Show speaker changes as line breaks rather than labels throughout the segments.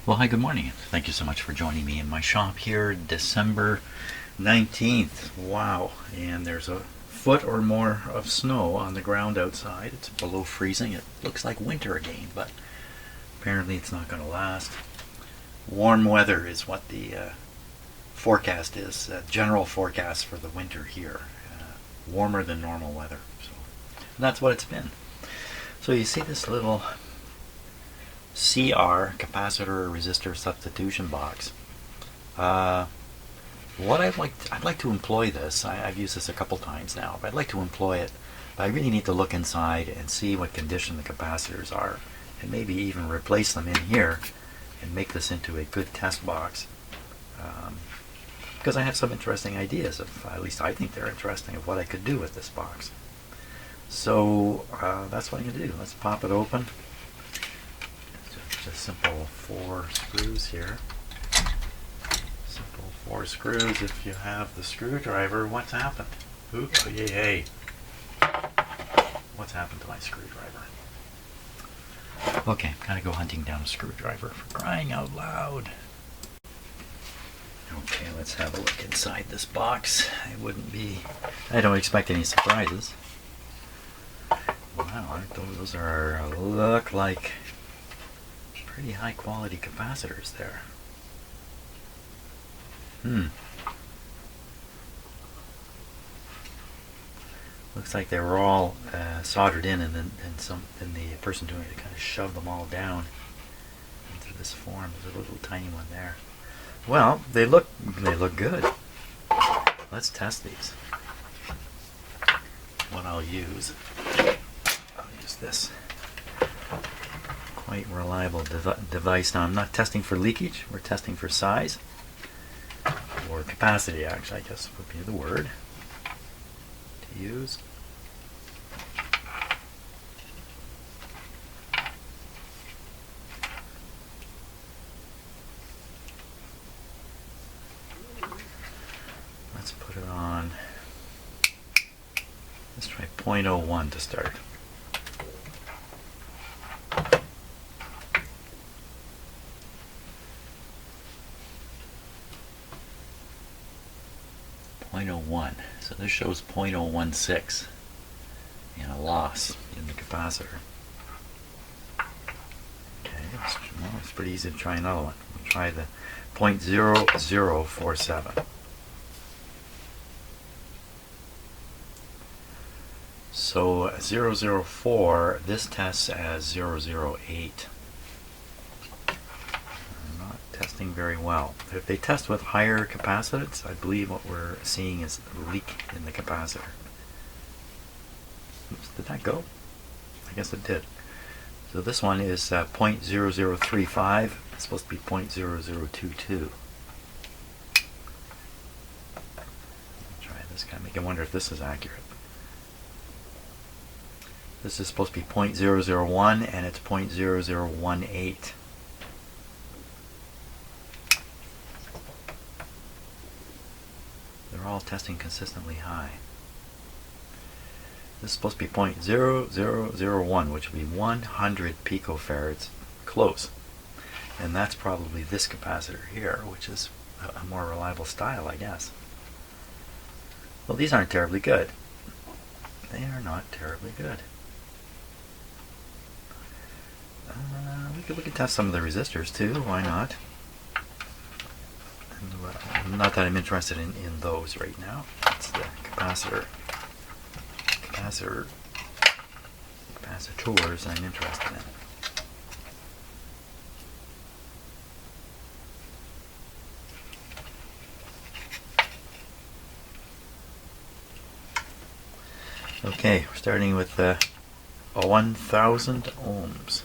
Well, hi, good morning. Thank you so much for joining me in my shop here, December 19th. Wow, and there's a foot or more of snow on the ground outside. It's below freezing. It looks like winter again, but apparently it's not going to last. Warm weather is what the forecast is, general forecast for the winter here. Warmer than normal weather. So that's what it's been. So you see this little CR, capacitor resistor substitution box. What I'd like to employ this. I've used this a couple times now, but I'd like to employ it. But I really need to look inside and see what condition the capacitors are, and maybe even replace them in here and make this into a good test box. Because I have some interesting ideas of, at least I think they're interesting, of what I could do with this box. So that's what I'm going to do. Let's pop it open. Just simple 4 screws here. Simple 4 screws. If you have the screwdriver, what's happened? Oops, hey. What's happened to my screwdriver? Okay, gotta go hunting down a screwdriver, for crying out loud. Okay, let's have a look inside this box. I don't expect any surprises. Wow, those look like pretty high quality capacitors there. Looks like they were all soldered in, and then the person doing it kind of shoved them all down into this form. There's a little tiny one there. Well, they look good. Let's test these. What I'll use this quite reliable device. Now I'm not testing for leakage, we're testing for size, or capacity actually, I guess would be the word to use. Let's put it on, let's try 0.01 to start. So this shows 0.016 and a loss in the capacitor. Okay, it's pretty easy to try another one. We'll try the 0.0047. So 004, this tests as 008. Testing very well. If they test with higher capacitance, I believe what we're seeing is a leak in the capacitor. Oops, did that go? I guess it did. So this one is 0.0035. It's supposed to be 0.0022. Try this guy. Make me wonder if this is accurate. This is supposed to be 0.001, and it's 0.0018. They're all testing consistently high. This is supposed to be 0.0001, which would be 100 picofarads close. And that's probably this capacitor here, which is a more reliable style, I guess. Well, these aren't terribly good. They are not terribly good. We could test some of the resistors too, why not? Not that I'm interested in those right now. It's the capacitors I'm interested in. Okay, we're starting with 1,000 ohms.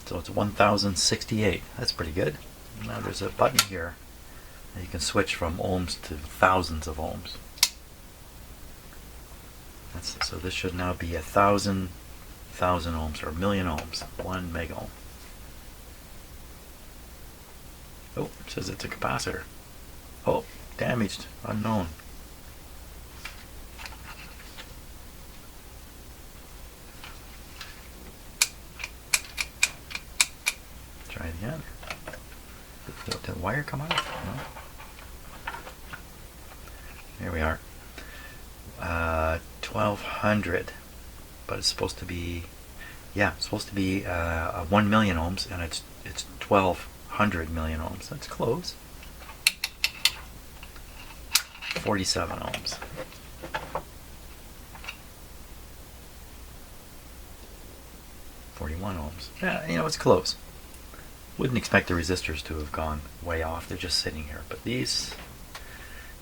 So it's 1068. That's pretty good. Now there's a button here and you can switch from ohms to thousands of ohms. So this should now be 1,000 ohms, or a million ohms, 1 mega ohm. Oh, it says it's a capacitor. Oh, damaged, unknown. again. Did the wire come out? No. There we are. 1200, but it's supposed to be, yeah, it's supposed to be 1 million ohms, and it's 1200 million ohms. That's close. 47 ohms. Yeah, you know, it's close. Wouldn't expect the resistors to have gone way off. They're just sitting here. But these,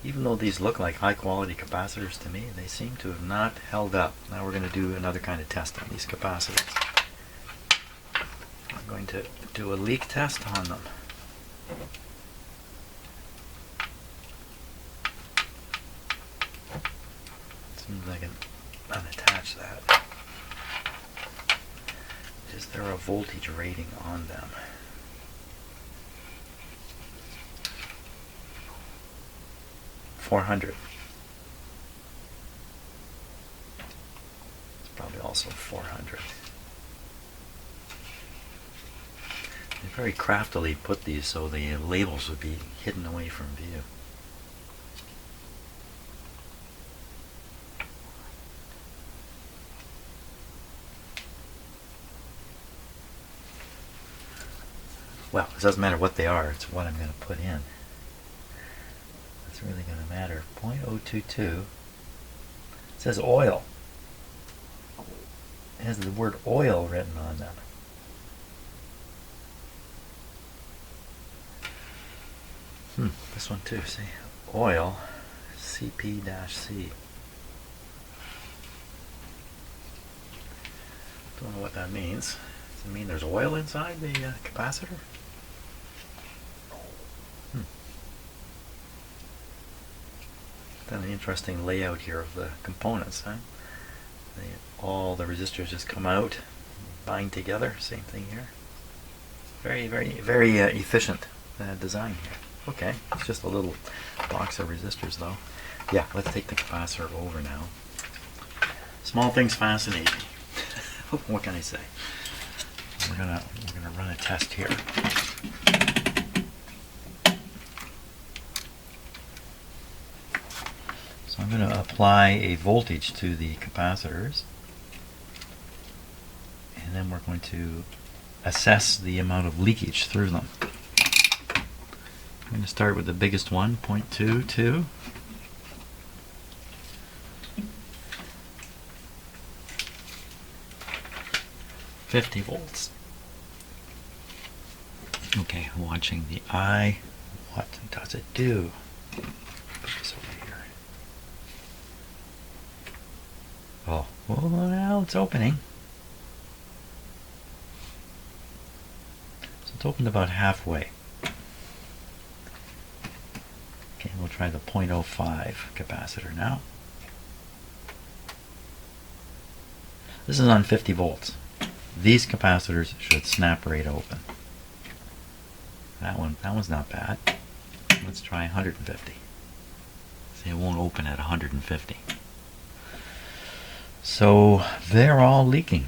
even though these look like high quality capacitors to me, they seem to have not held up. Now we're going to do another kind of test on these capacitors. I'm going to do a leak test on them. Seems like I can unattach that. Is there a voltage rating on them? $400. It's probably also 400. They very craftily put these so the labels would be hidden away from view. Well, it doesn't matter what they are, it's what I'm going to put in. That's really going to matter. 0.022. It says oil. It has the word oil written on them. This one too, see? Oil, CP-C. Don't know what that means. Does it mean there's oil inside the capacitor? Then an interesting layout here of the components, huh? All the resistors just come out, bind together. Same thing here. Very, very efficient design here. Okay, it's just a little box of resistors, though. Yeah, let's take the capacitor over now. Small things fascinate me. What can I say? We're gonna run a test here. So I'm going to apply a voltage to the capacitors, and then we're going to assess the amount of leakage through them. I'm going to start with the biggest one, 0.22. $50 volts. Okay, watching the eye. What does it do? Put this over here. Oh, well, now it's opening. So it's opened about halfway. Okay, we'll try the 0.05 capacitor now. This is on 50 volts. These capacitors should snap right open. That one's not bad. Let's try 150. See, it won't open at 150. So they're all leaking.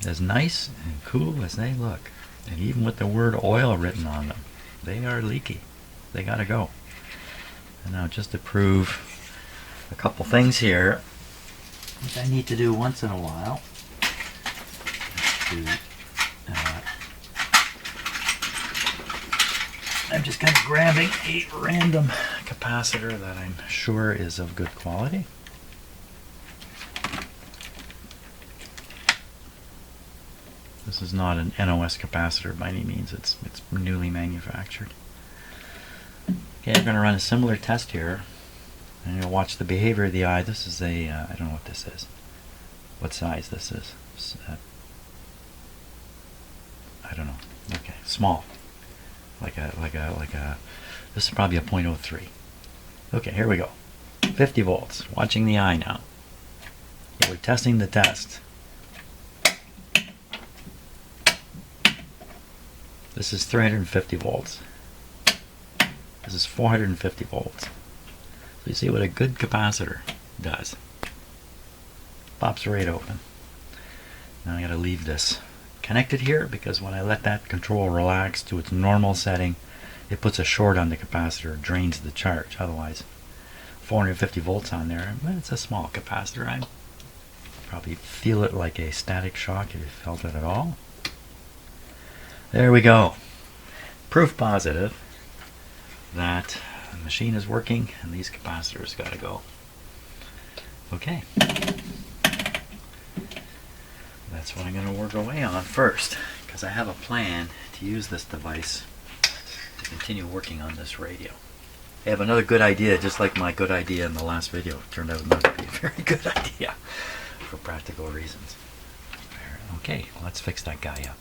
As nice and cool as they look, and even with the word oil written on them, they are leaky. They gotta go. And now, just to prove a couple things here, which I need to do once in a while, I'm just kind of grabbing a random capacitor that I'm sure is of good quality. This is not an NOS capacitor by any means. It's newly manufactured. Okay, I'm going to run a similar test here. And you'll watch the behavior of the eye. This is a, I don't know what this is. What size this is. I don't know. Okay, small. Like a, this is probably a 0.03. Okay, here we go. 50 volts. Watching the eye now. Okay, we're testing the test. This is 350 volts. This is 450 volts. So you see what a good capacitor does. Pops right open. Now I gotta leave this connected here, because when I let that control relax to its normal setting, it puts a short on the capacitor, drains the charge. Otherwise, 450 volts on there, but it's a small capacitor. I probably feel it like a static shock if you felt it at all. There we go. Proof positive that the machine is working and these capacitors got to go. Okay. That's what I'm going to work away on first, because I have a plan to use this device to continue working on this radio. I have another good idea, just like my good idea in the last video. It turned out not to be a very good idea for practical reasons. Okay, let's fix that guy up.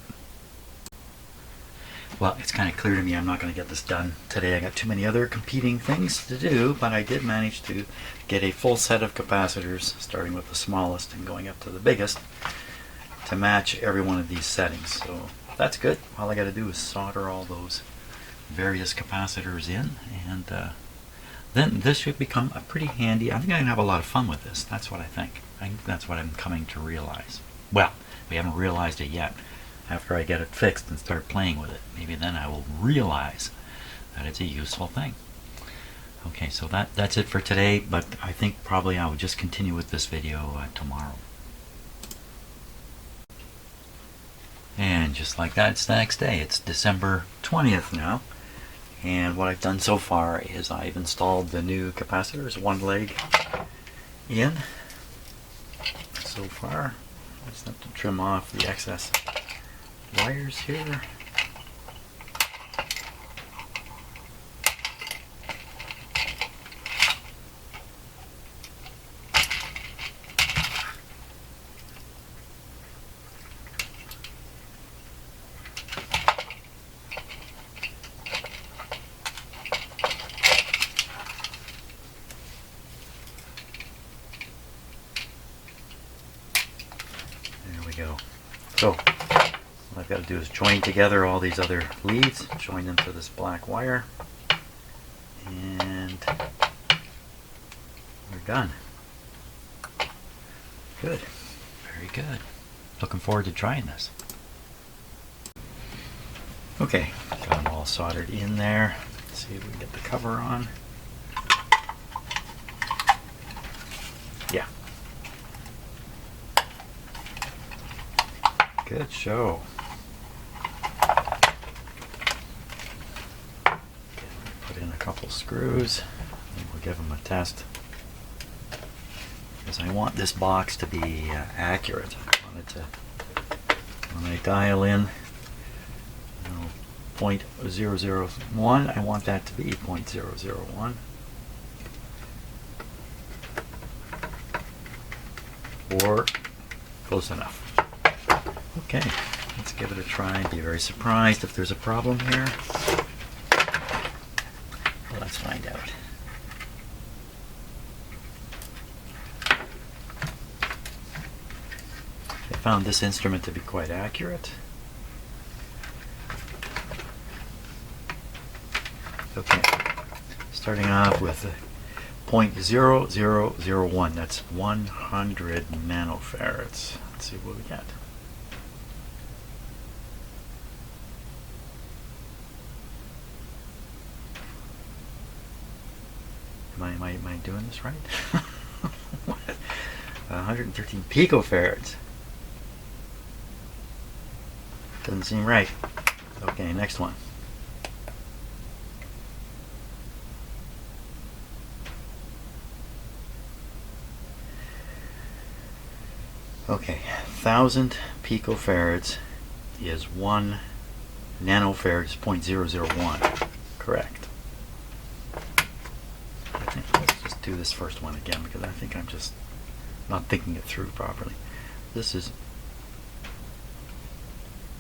Well, it's kind of clear to me I'm not going to get this done today. I got too many other competing things to do, but I did manage to get a full set of capacitors, starting with the smallest and going up to the biggest, to match every one of these settings. So that's good. All I got to do is solder all those various capacitors in, and then this should become a pretty handy. I think I can have a lot of fun with this. That's what I think. I think that's what I'm coming to realize. Well, we haven't realized it yet. After I get it fixed and start playing with it, maybe then I will realize that it's a useful thing. Okay, so that's it for today, but I think probably I will just continue with this video tomorrow. And just like that, it's the next day. It's December 20th now, and what I've done so far is I've installed the new capacitors, one leg in so far. I just have to trim off the excess wires here. There we go. So what I've got to do is join together all these other leads, join them to this black wire, and we're done. Good. Very good. Looking forward to trying this. Okay, got them all soldered in there. Let's see if we can get the cover on. Yeah. Good show. Put in a couple screws and we'll give them a test, because I want this box to be accurate. I want it to, when I dial in 0.001, I want that to be 0.001. Or close enough. Okay, let's give it a try and be very surprised if there's a problem here. Well, let's find out. I found this instrument to be quite accurate. Okay, starting off with 0.0001, that's 100 nanofarads. Let's see what we got. Am I doing this right? 113 picofarads. Doesn't seem right. Okay, next one. Okay, 1,000 picofarads is 1 nanofarad is 0.001. Correct. Let's just do this first one again, because I think I'm just not thinking it through properly. This is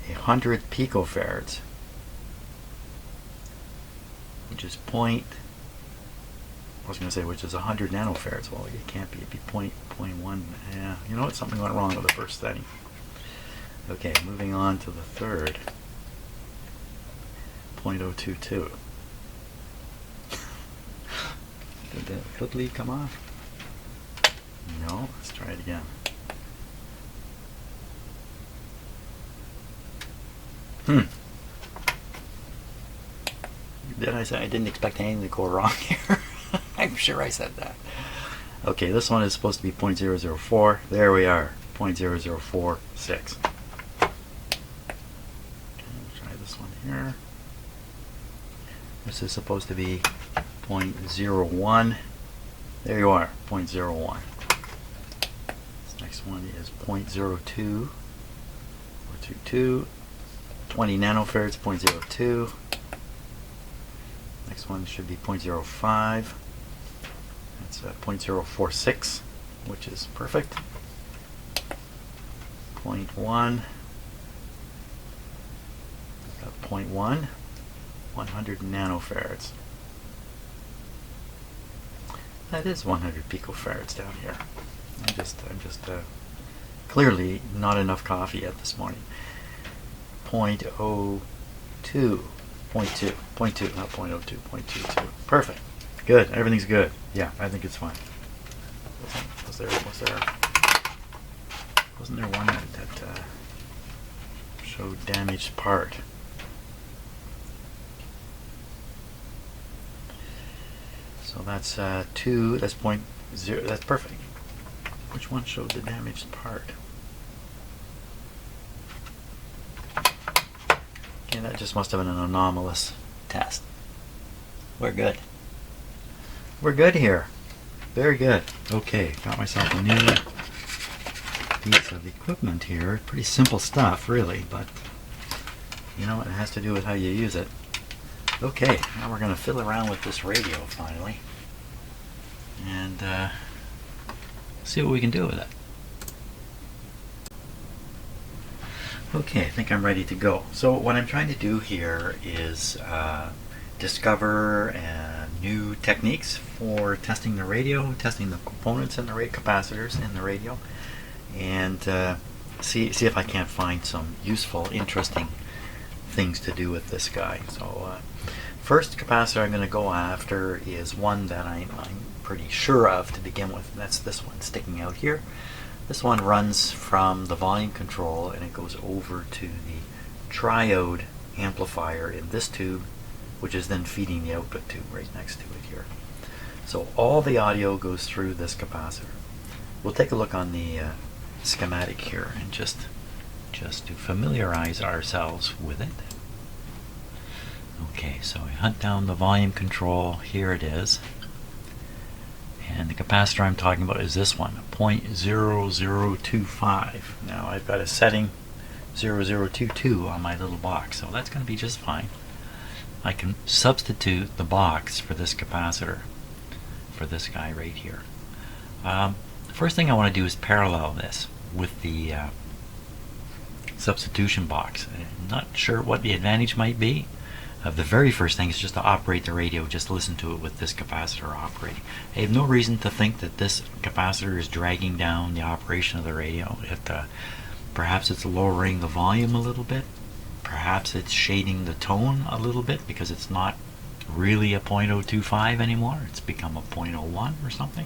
100 picofarads, which is which is 100 nanofarads. Well, it can't be. It'd be 0.1. Yeah, you know what? Something went wrong with the first setting. Okay, moving on to the third. 0.022. Did the hood lead come off? No. Let's try it again. Did I say I didn't expect anything to go wrong here? I'm sure I said that. Okay, this one is supposed to be 0.004. There we are, 0.0046. Try this one here. This is supposed to be 0.01. There you are, 0.01. This next one is 0.02. 422. 20 nanofards, 0.02. Next one should be 0.05. That's 0.046, which is perfect. 0.1. 0.1. 100 nanofarads. That is 100 picofarads down here. I'm just clearly not enough coffee yet this morning. 0.02. 0.2, not 0.02, 0.22. Perfect. Good. Everything's good. Yeah, I think it's fine. Wasn't there one that showed damaged part? So that's 2. That's 0.0. That's perfect. Which one showed the damaged part? Okay, that just must have been an anomalous test. We're good. We're good here. Very good. Okay, got myself a new piece of equipment here. Pretty simple stuff, really, but you know, it has to do with how you use it. Okay, now we're going to fiddle around with this radio finally and see what we can do with it. Okay, I think I'm ready to go. So what I'm trying to do here is discover new techniques for testing the radio, testing the components in the capacitors in the radio, and see if I can't find some useful, interesting things to do with this guy. So first capacitor I'm going to go after is one that I'm pretty sure of to begin with, and that's this one sticking out here. This one runs from the volume control and it goes over to the triode amplifier in this tube, which is then feeding the output tube right next to it here. So all the audio goes through this capacitor. We'll take a look on the schematic here and just to familiarize ourselves with it. Okay, so we hunt down the volume control. Here it is. And the capacitor I'm talking about is this one, 0.0025. Now I've got a setting 0022 on my little box, so that's going to be just fine. I can substitute the box for this capacitor, for this guy right here. The first thing I want to do is parallel this with the substitution box. I'm not sure what the advantage might be. The very first thing is just to operate the radio, just listen to it with this capacitor operating. I have no reason to think that this capacitor is dragging down the operation of the radio. Perhaps it's lowering the volume a little bit. Perhaps it's shading the tone a little bit because it's not really a 0.025 anymore. It's become a 0.01 or something.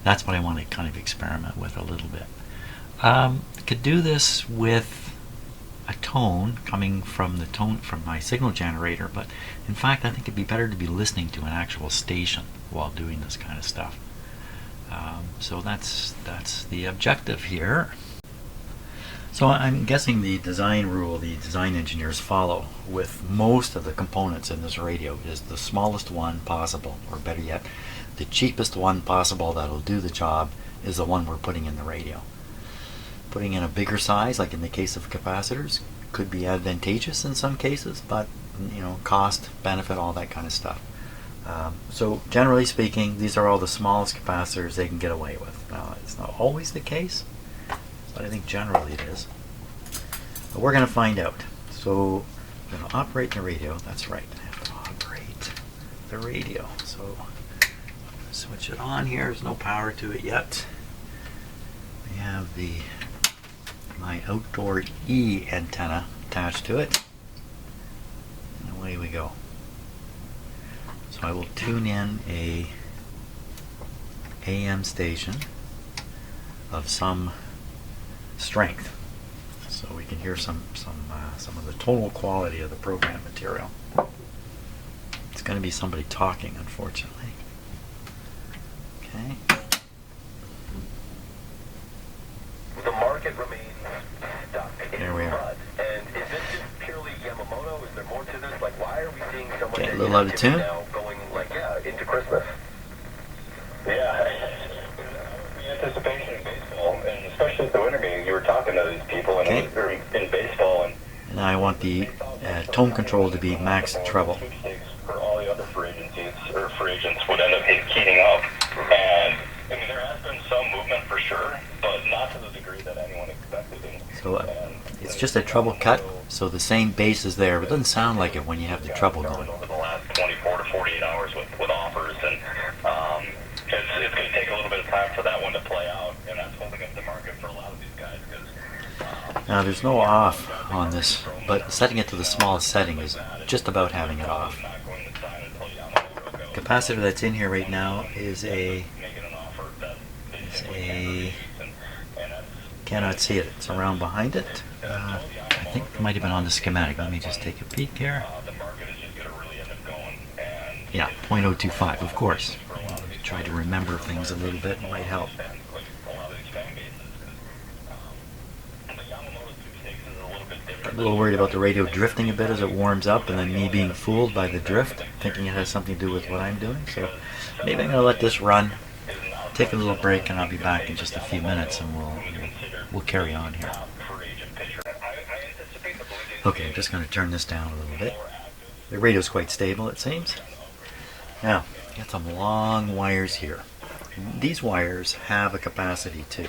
That's what I want to kind of experiment with a little bit. Could do this with a tone coming from my signal generator, but in fact I think it'd be better to be listening to an actual station while doing this kind of stuff. So that's the objective here. So I'm guessing the design rule the design engineers follow with most of the components in this radio is the smallest one possible, or better yet, the cheapest one possible that'll do the job is the one we're putting in the radio. Putting in a bigger size, like in the case of capacitors, could be advantageous in some cases, but you know, cost, benefit, all that kind of stuff. So generally speaking, these are all the smallest capacitors they can get away with. Now, it's not always the case, but I think generally it is. But we're going to find out. So I'm going to operate the radio. That's right, I have to operate the radio. So switch it on here. There's no power to it yet. We have my outdoor E antenna attached to it, and away we go. So I will tune in a AM station of some strength. so we can hear some of the total quality of the program material. It's going to be somebody talking, unfortunately. Okay.
The market remains stuck in
There we are.
mud. And is this just purely Yamamoto? Is there more to this? Like, why are we seeing so much
Okay, a little out of tune.
now going, like, into Christmas? Yeah. The anticipation in baseball, and especially at the winter meeting, you were talking to these people
Okay.
in baseball, and
Now I want the tone control to be max treble.
for all the other free agencies or free agents would end up heating up. And I mean, there has been some movement for sure, but not to the degree that anyone expected.
So it's just a treble cut, so the same bass is there, but it doesn't sound like it when you have the treble going.
Over the last 24 to 48 hours with offers, and it's going to take a little bit of time for that one to play out, and that's holding up the market for a lot of these guys.
Now there's no off on this, but setting it to the smallest setting is just about having it off. Capacitor that's in here right now is a cannot see it. It's around behind it. I think it might have been on the schematic. Let me just take a peek here. Yeah, 0.025, of course. Try to remember things a little bit, might help. I'm a little worried about the radio drifting a bit as it warms up, and then me being fooled by the drift, thinking it has something to do with what I'm doing. So maybe I'm going to let this run, take a little break, and I'll be back in just a few minutes, and we'll carry on here. Okay, I'm just going to turn this down a little bit. The radio's quite stable, it seems. Now, got some long wires here. These wires have a capacity too.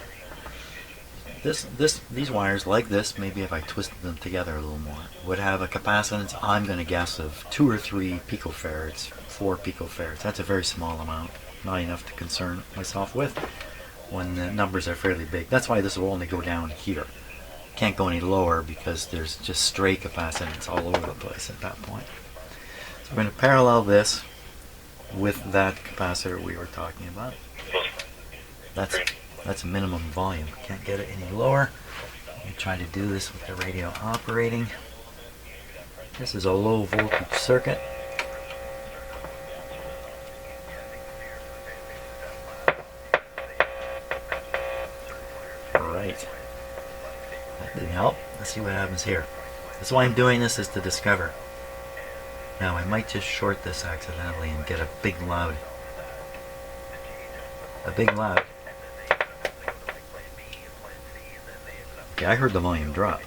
These wires, like this, maybe if I twisted them together a little more, would have a capacitance, I'm going to guess, of 2 or 3 picofarads, 4 picofarads. That's a very small amount, not enough to concern myself with when the numbers are fairly big. That's why this will only go down here. Can't go any lower because there's just stray capacitance all over the place at that point. So we're going to parallel this with that capacitor we were talking about. That's a minimum volume. Can't get it any lower. Let me try to do this with the radio operating. This is a low voltage circuit. Alright. That didn't help. Let's see what happens here. That's why I'm doing this, is to discover. Now I might just short this accidentally and get a big loud. A big loud. Okay, I heard the volume drop.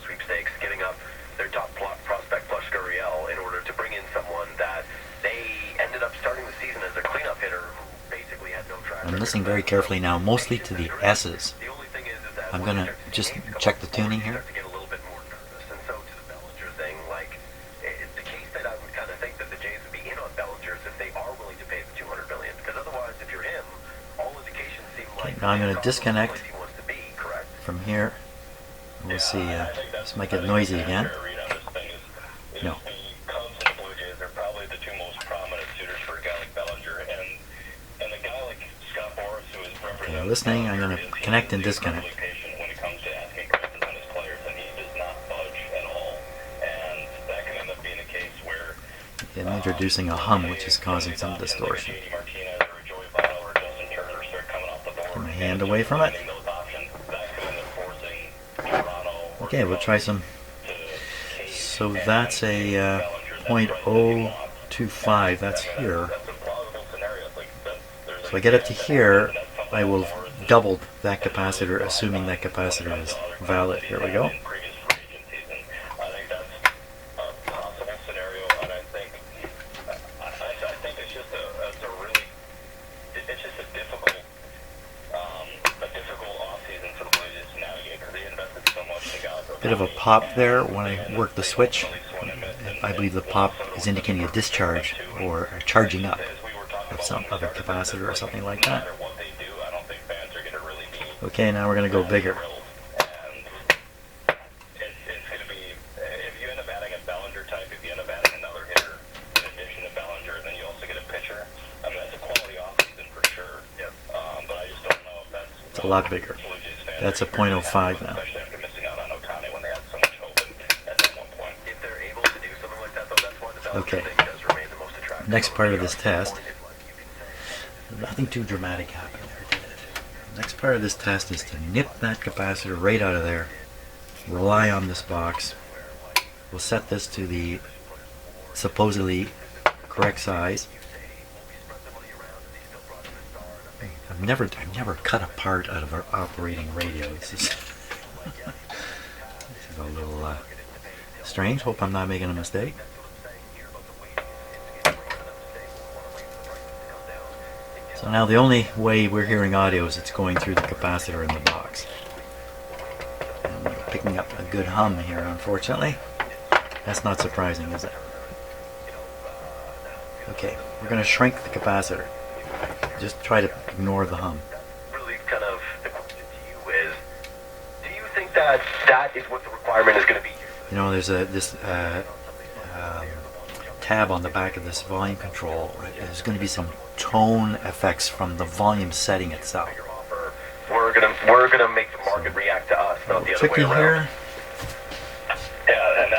Sweepstakes giving up their top prospect plus Gurriel in order to bring in someone that they ended up starting the season as a cleanup hitter who basically had no track record.
I'm listening very carefully now, mostly to the S's.
The only thing is that
I'm going to just check the tuning here.
to get a little bit more nervous, and so to the Bellinger thing, like it's the case that I would kind of think that the Jays would be in on Bellinger if they are willing to pay the $200 million, because otherwise, if you're him, all indications seem like
Now I'm going to disconnect
he wants to be, correct?
from here. We'll see. This might get noisy again. No.
Cubs and the Blue Jays are probably the two most prominent suitors for a guy like Bellinger, and a guy like Scott Boras, who is representing.
Okay, listening. I'm going to connect and disconnect.
When it comes to asking questions on his players, and he does not budge at all, and that can end up being a case where
I'm introducing a hum, which is causing some distortion. Get my hand away from it. Okay, we'll try some. So that's a 0.025. That's here. So I get up to here, I will double that capacitor, assuming that capacitor is valid. Here we go. Bit of a pop there when I work the switch. I believe the pop is indicating a discharge or a charging up of a capacitor or something like that. Okay, now we're going to go bigger. It's a lot bigger. That's a 0.05 now. Okay. Next part of this test. Nothing too dramatic happened there, did it? Next part of this test is to nip that capacitor right out of there. Rely on this box. We'll set this to the supposedly correct size. I've never cut a part out of our operating radio. This is a little strange. Hope I'm not making a mistake. So now the only way we're hearing audio is it's going through the capacitor in the box. And we're picking up a good hum here, unfortunately. That's not surprising, is it? Okay, we're going to shrink the capacitor. Just try to ignore the hum.
Really kind of the question to you is, do you think that that is what the requirement is going to be?
You know, there's this tab on the back of this volume control. There's going to be some tone effects from the volume setting itself.
We're gonna make the market react to us, not the other way
tricky
around.
here.
Yeah, and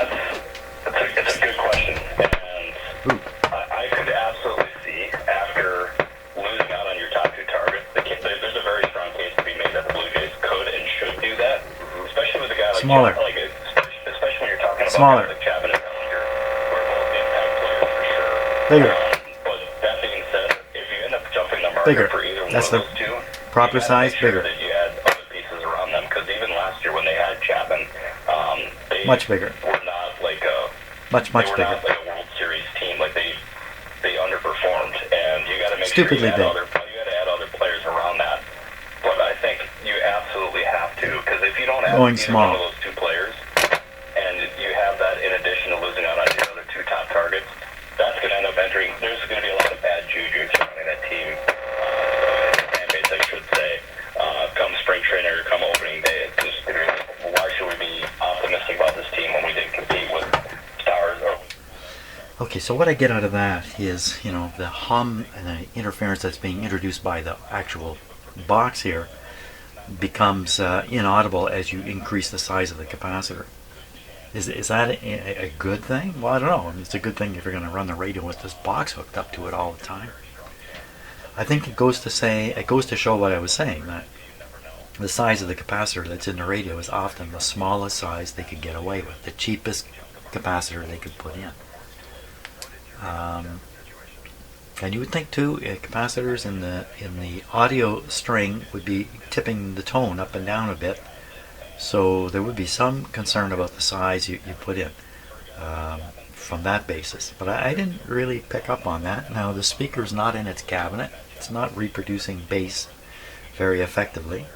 it's a good question. And I could absolutely see, after losing out on your top two targets, there's a very strong case to be made that the Blue Jays could and should do that, especially with a guy like
Smaller.
Especially when you're talking about
Smaller.
guys like Chapman and Bellinger, who are both impact players for sure.
Bigger.
But that being said, if you end up jumping the market
Bigger.
for either
That's
one
the
of those two,
proper
you gotta
size,
make sure
bigger.
that you add other pieces around them, because even last year when they had Chapman, they
Much bigger.
were not like a
Much
they were
bigger.
not like a World Series team. Like they underperformed, and you got to make
Stupidly
sure you
big.
got to add other players around that. But I think you absolutely have to, because if you don't have
Going
either
small.
one of those two players, and you have that in addition to losing out on the other two top targets, that's going to end up entering. There's going to be a lot of bad juju surrounding that team. Fan base, I should say, come spring training or come opening day. It's just, why should we be optimistic about this team when we didn't compete with stars?
Okay, so what I get out of that is, you know, the hum and the interference that's being introduced by the actual box here becomes inaudible as you increase the size of the capacitor. Is that a good thing? Well, I don't know. I mean, it's a good thing if you're going to run the radio with this box hooked up to it all the time. I think it goes to show what I was saying, that the size of the capacitor that's in the radio is often the smallest size they could get away with, the cheapest capacitor they could put in. And you would think too, capacitors in the audio string would be tipping the tone up and down a bit, so there would be some concern about the size you put in from that basis. But I didn't really pick up on that. Now the speaker's not in its cabinet; it's not reproducing bass very effectively.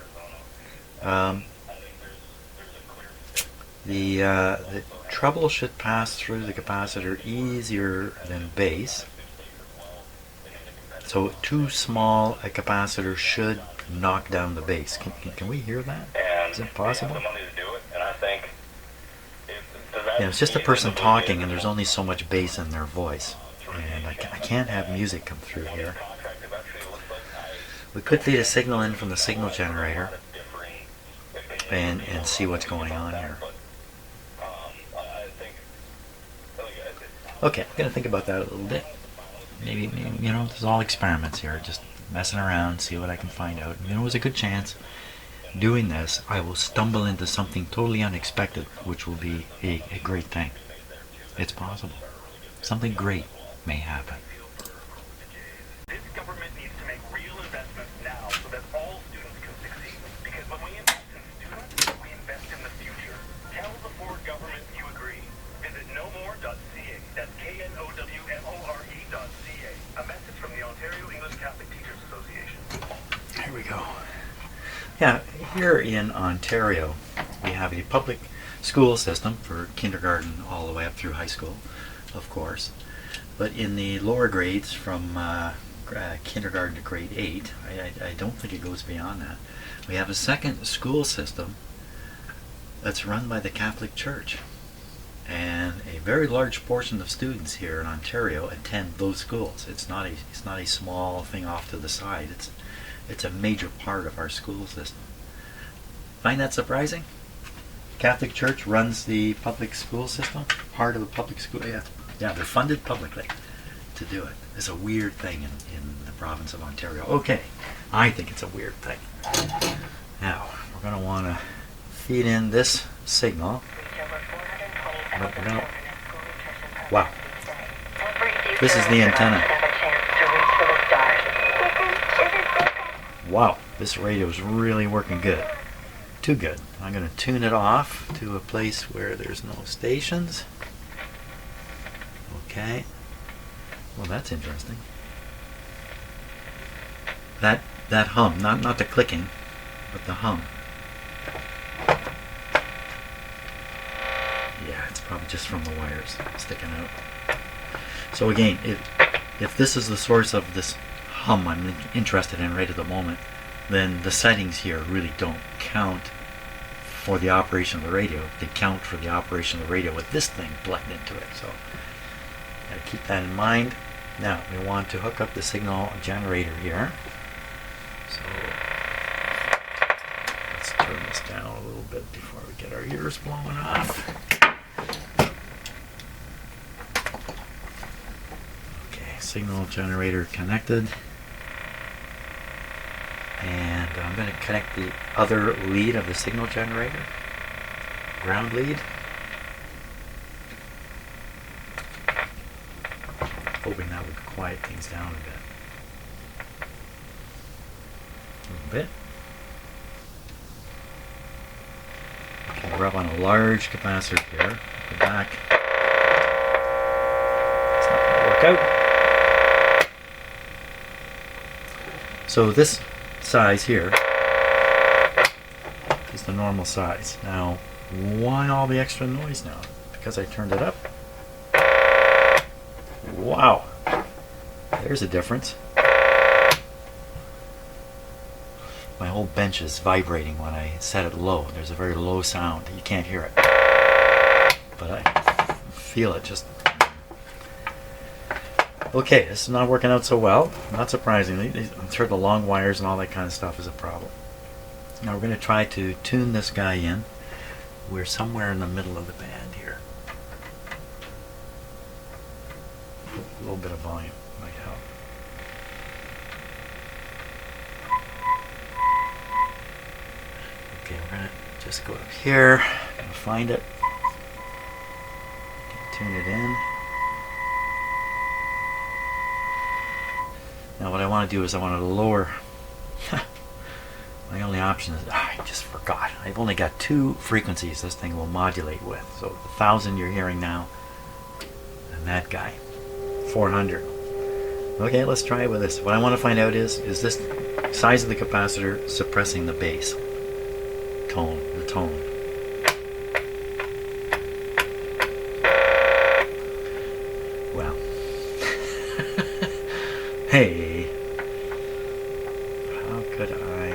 The treble should pass through the capacitor easier than bass. So too small a capacitor should knock down the bass. Can we hear that? Is it possible?
They have the money to do it, and I think
Yeah, it's just a person talking and there's only so much bass in their voice. And I can't have music come through here. We could feed a signal in from the signal generator and see what's going on here. Okay, I'm going to think about that a little bit. Maybe, you know, there's all experiments here, just messing around, see what I can find out. You know, there's a good chance doing this, I will stumble into something totally unexpected, which will be a great thing. It's possible. Something great may happen.
This government needs to make real investments now so that all students can succeed. Because when we invest in students, we invest in the future. Tell the Ford government you agree. Visit nomore.ca. That's KNOWMORE.ca. A message from the Ontario English Catholic Teachers Association.
Here we go. Yeah, here in Ontario, we have a public school system for kindergarten all the way up through high school, of course. But in the lower grades, from kindergarten to grade 8, I don't think it goes beyond that. We have a second school system that's run by the Catholic Church. And a very large portion of students here in Ontario attend those schools. It's not a small thing off to the side. It's a major part of our school system. Find that surprising? Catholic Church runs the public school system, part of the public school. Yeah, Yeah, they're funded publicly to do it. It's a weird thing in the province of Ontario. Okay, I think it's a weird thing. Now, we're going to want to feed in this signal. Wow. This is the antenna. Wow, this radio is really working good. Too good. I'm going to tune it off to a place where there's no stations. Okay. Well, that's interesting. That hum, not the clicking, but the hum. Yeah, it's probably just from the wires sticking out. So again, if this is the source of this hum I'm interested in right at the moment, then the settings here really don't count for the operation of the radio. They count for the operation of the radio with this thing plugged into it. So gotta keep that in mind. Now we want to hook up the signal generator here. So let's turn this down a little bit before we get our ears blowing off. Okay, signal generator connected. And I'm going to connect the other lead of the signal generator, ground lead. Hoping that would quiet things down a little bit. Okay, we're up on a large capacitor here. Go back. It's not going to work out. So this size here is the normal size. Now, why all the extra noise now? Because I turned it up? Wow, there's a difference. My whole bench is vibrating when I set it low. There's a very low sound. You can't hear it, but I feel it just. Okay, this is not working out so well. Not surprisingly, I'm sure the long wires and all that kind of stuff is a problem. Now we're going to try to tune this guy in. We're somewhere in the middle of the band here. A little bit of volume might help. Okay, we're going to just go up here and find it. Tune it in. Now what I want to do is I want to lower. My only option is, I just forgot. I've only got 2 frequencies this thing will modulate with. So the 1000 you're hearing now, and that guy, 400. Okay, let's try it with this. What I want to find out is this size of the capacitor suppressing the bass tone, the tone. Well, hey, how could I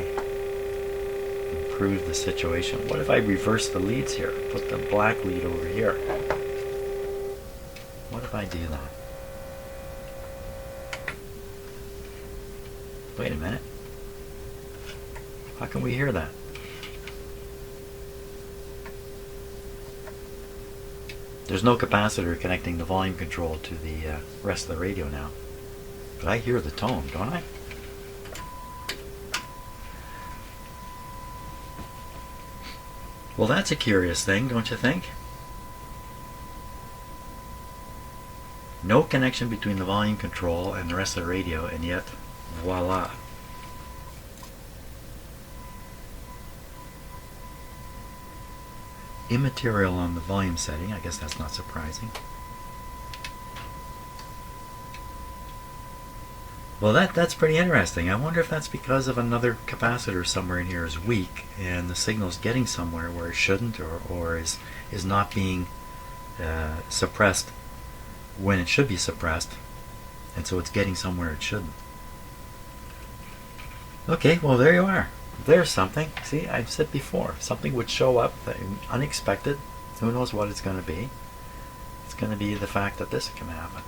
improve the situation? What if I reverse the leads here? Put the black lead over here. What if I do that? Wait a minute. How can we hear that? There's no capacitor connecting the volume control to the rest of the radio now. But I hear the tone, don't I? Well, that's a curious thing, don't you think? No connection between the volume control and the rest of the radio, and yet, voila. Immaterial on the volume setting. I guess that's not surprising. Well, that's pretty interesting. I wonder if that's because of another capacitor somewhere in here is weak and the signal's getting somewhere where it shouldn't, or is not being suppressed when it should be suppressed, and so it's getting somewhere it shouldn't. Okay, well, there you are. There's something. See, I've said before, something would show up unexpected. Who knows what it's going to be? It's going to be the fact that this can happen.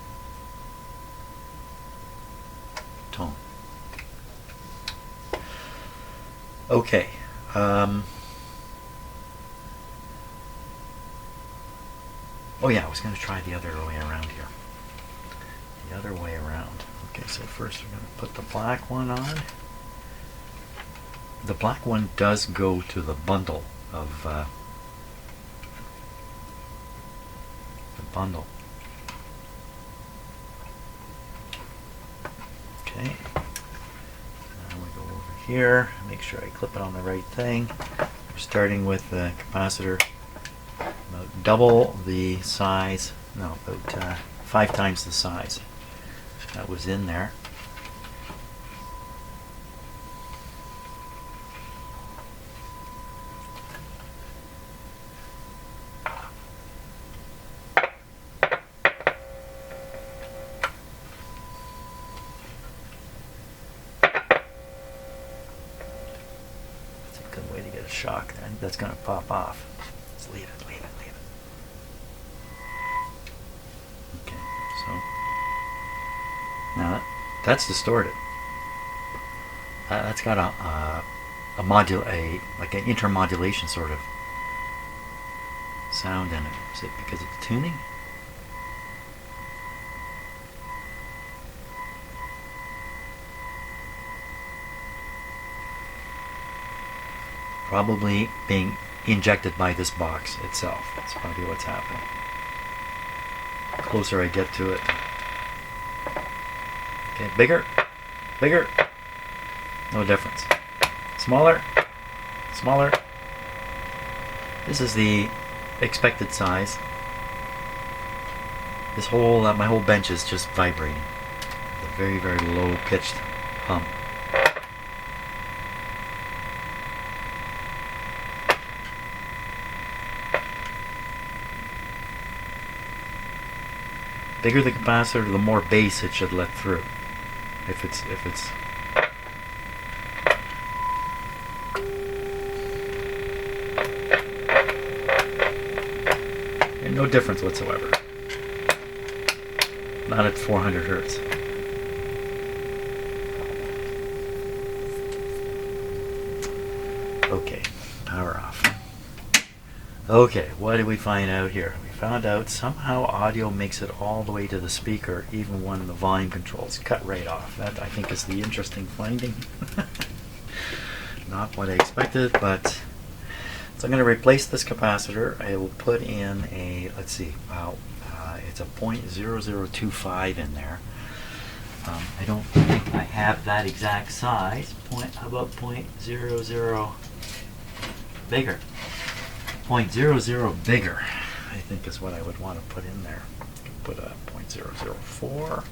Tone. Okay. Oh yeah, I was going to try the other way around here. The other way around. Okay, so first we're going to put the black one on. The black one does go to the bundle of the bundle. Okay. Now we go over here. Make sure I clip it on the right thing. We're starting with the capacitor about double the size. No, about 5 times the size that was in there. Shock there. That's going to pop off. Let's leave it, leave it, leave it. Okay, so now that's distorted. That's got like an intermodulation sort of sound in it. Is it because of the tuning? Probably being injected by this box itself. That's probably what's happening. The closer I get to it. Okay, bigger, bigger. No difference. Smaller, smaller. This is the expected size. This whole, my whole bench is just vibrating. A very, very low pitched hum. Bigger the capacitor, the more bass it should let through. If it's and no difference whatsoever. Not at 400 hertz. Okay, power off. Okay, what did we find out here? We found out somehow audio makes it all the way to the speaker even when the volume controls cut right off. That I think is the interesting finding. Not what I expected, but so I'm going to replace this capacitor. I will put in a, let's see, wow, it's a 0.0025 in there. I don't think I have that exact size. How about 0.00 bigger? 0.00 bigger, I think is what I would want to put in there. Put a 0.004.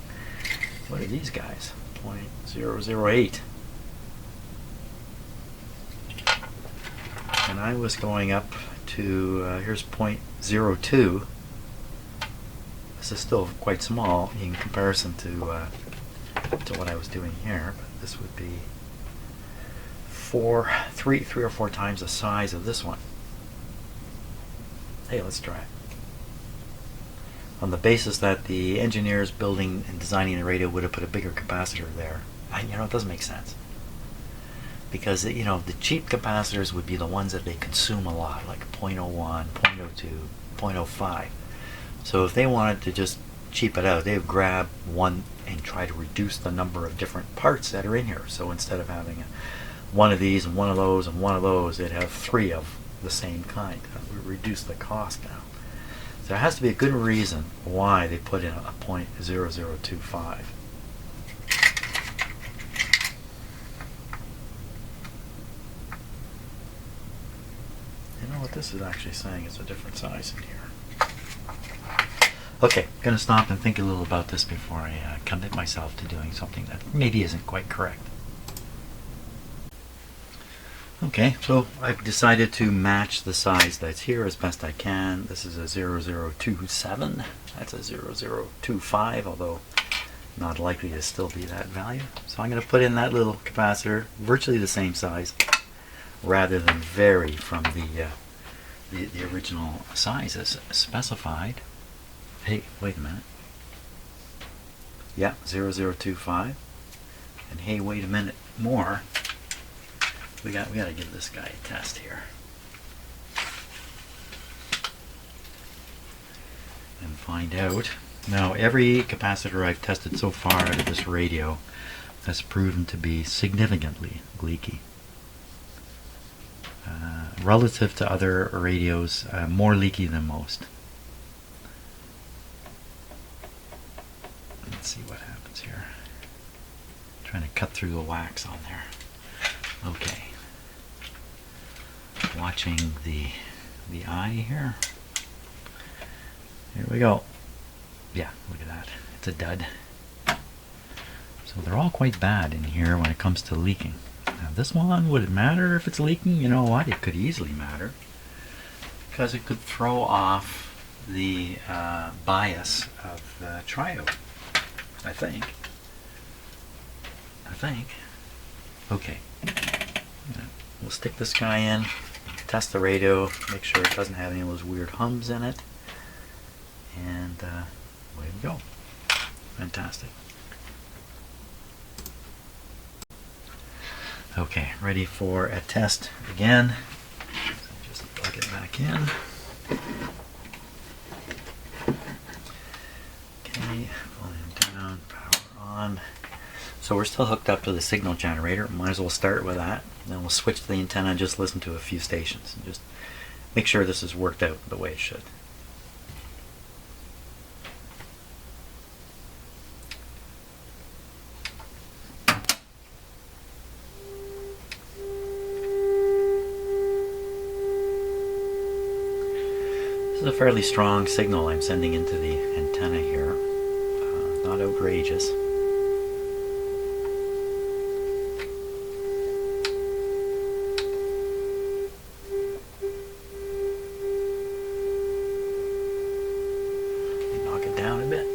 What are these guys? 0.008. And I was going up to, here's 0.02. This is still quite small in comparison to what I was doing here, but this would be three or four times the size of this one. Hey, let's try it. On the basis that the engineers building and designing the radio would have put a bigger capacitor there. It doesn't make sense. Because, the cheap capacitors would be the ones that they consume a lot, like 0.01, 0.02, 0.05. So if they wanted to just cheap it out, they would grab one and try to reduce the number of different parts that are in here. So instead of having one of these and one of those and one of those, they'd have 3 of the same kind. That would reduce the cost down. So there has to be a good reason why they put in a 0.0025. You know what this is actually saying is a different size in here. Okay, I'm going to stop and think a little about this before I commit myself to doing something that maybe isn't quite correct. Okay, so I've decided to match the size that's here as best I can. This is a 0027. That's a 0025, although not likely to still be that value. So I'm going to put in that little capacitor, virtually the same size, rather than vary from the original size as specified. Hey, wait a minute. Yeah, 0025. And hey, wait a minute more. We got to give this guy a test here. find out. Now, every capacitor I've tested so far out of this radio has proven to be significantly leaky. Relative to other radios, more leaky than most. Let's see what happens here. Trying to cut through the wax on there. Okay. Watching the eye here. Here we go. Yeah, look at that. It's a dud. So they're all quite bad in here when it comes to leaking. Now this one, would it matter if it's leaking? You know what? It could easily matter. Because it could throw off the bias of the triode. I think. Okay. We'll stick this guy in, test the radio, make sure it doesn't have any of those weird hums in it. And away we go. Fantastic. Okay, ready for a test again. So just plug it back in. Okay, volume down, power on. So we're still hooked up to the signal generator. Might as well start with that. Then we'll switch to the antenna and just listen to a few stations and just make sure this has worked out the way it should. This is a fairly strong signal I'm sending into the antenna here. Not outrageous. Knock it down a bit.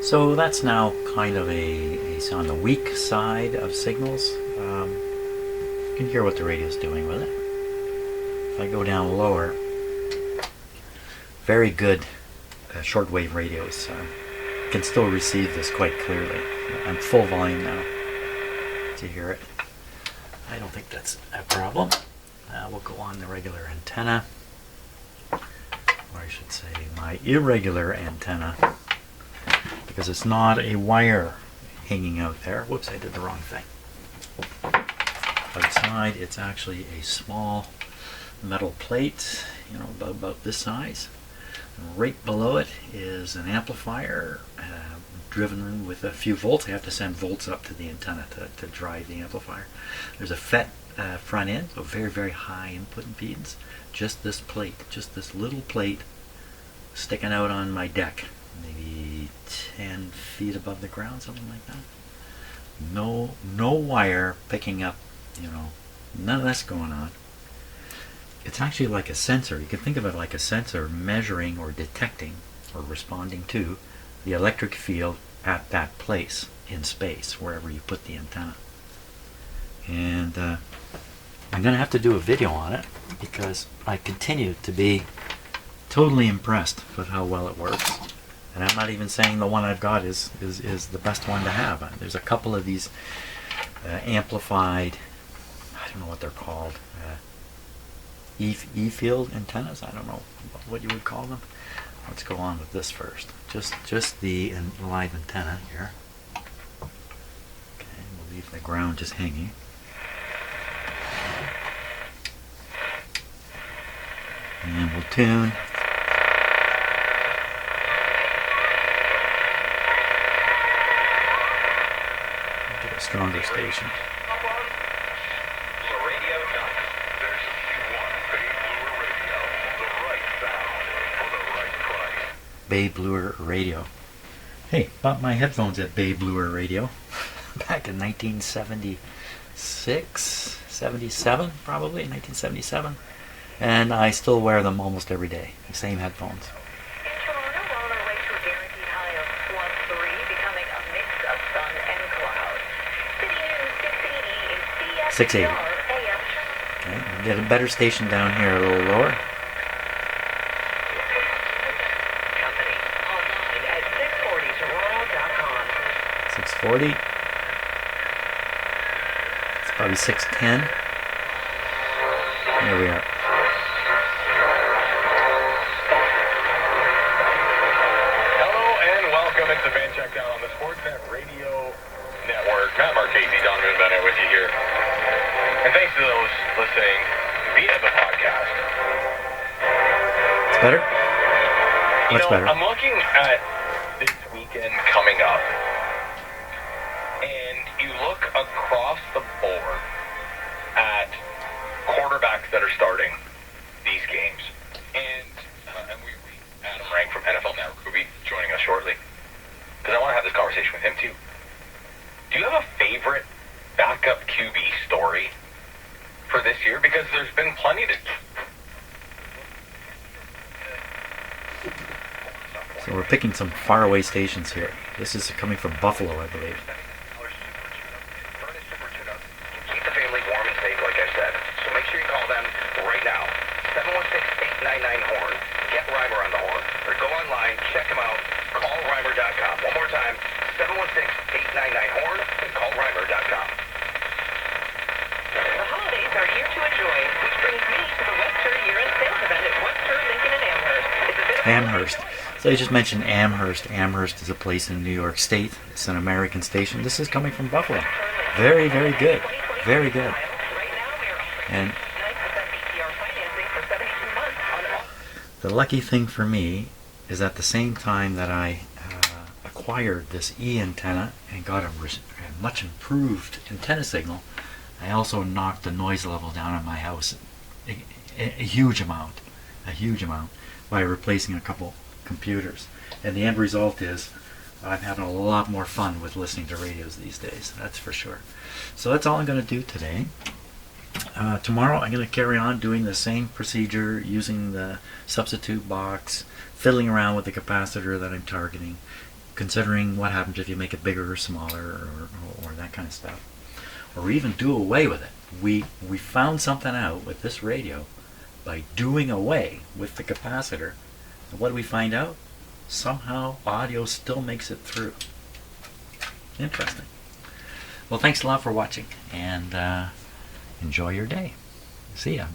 So that's now kind of on the weak side of signals. You can hear what the radio's doing with it. If I go down lower, very good shortwave radios can still receive this quite clearly. I'm full volume now to hear it. I don't think that's a problem. We'll go on the regular antenna, or I should say my irregular antenna, because it's not a wire hanging out there. Whoops, I did the wrong thing. Outside, it's actually a small metal plate, you know, about this size. Right below it is an amplifier driven with a few volts. I have to send volts up to the antenna to drive the amplifier. There's a FET front end, so very, very high input impedance. Just this plate, just this little plate sticking out on my deck, maybe 10 feet above the ground, something like that. No wire picking up, you know, none of that's going on. It's actually like a sensor. You can think of it like a sensor measuring or detecting or responding to the electric field at that place in space, wherever you put the antenna. And I'm going to have to do a video on it because I continue to be totally impressed with how well it works. And I'm not even saying the one I've got is the best one to have. There's a couple of these amplified, I don't know what they're called, E-field antennas. I don't know what you would call them. Let's go on with this first. Just the live antenna here. Okay, we'll leave the ground just hanging. And we'll tune. Get a stronger station. Bay Bluer Radio. Hey, bought my headphones at Bay Bluer Radio back in 1976, 77, probably 1977, and I still wear them almost every day. The same headphones.
In Toronto, well on our way to a guaranteed high of +3, becoming a mix of sun and cloud. City News 680 is
680.
AM.
Okay, we'll get a better station down here, a little lower.
Company online at 640toronto.com.
640. It's probably 610. There we are.
Hello and welcome. It's the Van Checkdown on the Sportsnet Radio Network. Matt Marchese, Don Moon Bennett with you here. And thanks to those listening via the podcast.
It's better?
You
Much
know,
better.
I'm looking at this weekend coming up, and you look across the board at quarterbacks that are starting these games. And Adam Rank from NFL Network will be joining us shortly, because I want to have this conversation with him too. Do you have a favorite backup QB story for this year? Because there's been plenty to...
So we're picking some faraway stations here. This is coming from Buffalo, I believe.
Keep the family warm and safe, like I said. So make sure you call them right now. 716-899-HORN. Get Reimer on the horn. Or go online, check them out, callreimer.com. One more time, 716-899-HORN and callreimer.com.
The holidays are here to enjoy, which brings me to the Webster Year-End Sales event at Webster, Lincoln, and Amherst. It's a bit of
Amherst. So you just mentioned Amherst. Amherst is a place in New York State. It's an American station. This is coming from Buffalo. Very, very good. Very good. And the lucky thing for me is at the same time that I acquired this E antenna and got a much improved antenna signal, I also knocked the noise level down in my house a huge amount, by replacing a couple computers. And the end result is I'm having a lot more fun with listening to radios these days, that's for sure. So that's all I'm going to do today. Tomorrow I'm going to carry on doing the same procedure, using the substitute box, fiddling around with the capacitor that I'm targeting, considering what happens if you make it bigger or smaller, or that kind of stuff, or even do away with it. We found something out with this radio by doing away with the capacitor. And what do we find out? Somehow audio still makes it through. Interesting. Well, thanks a lot for watching, and enjoy your day. See ya.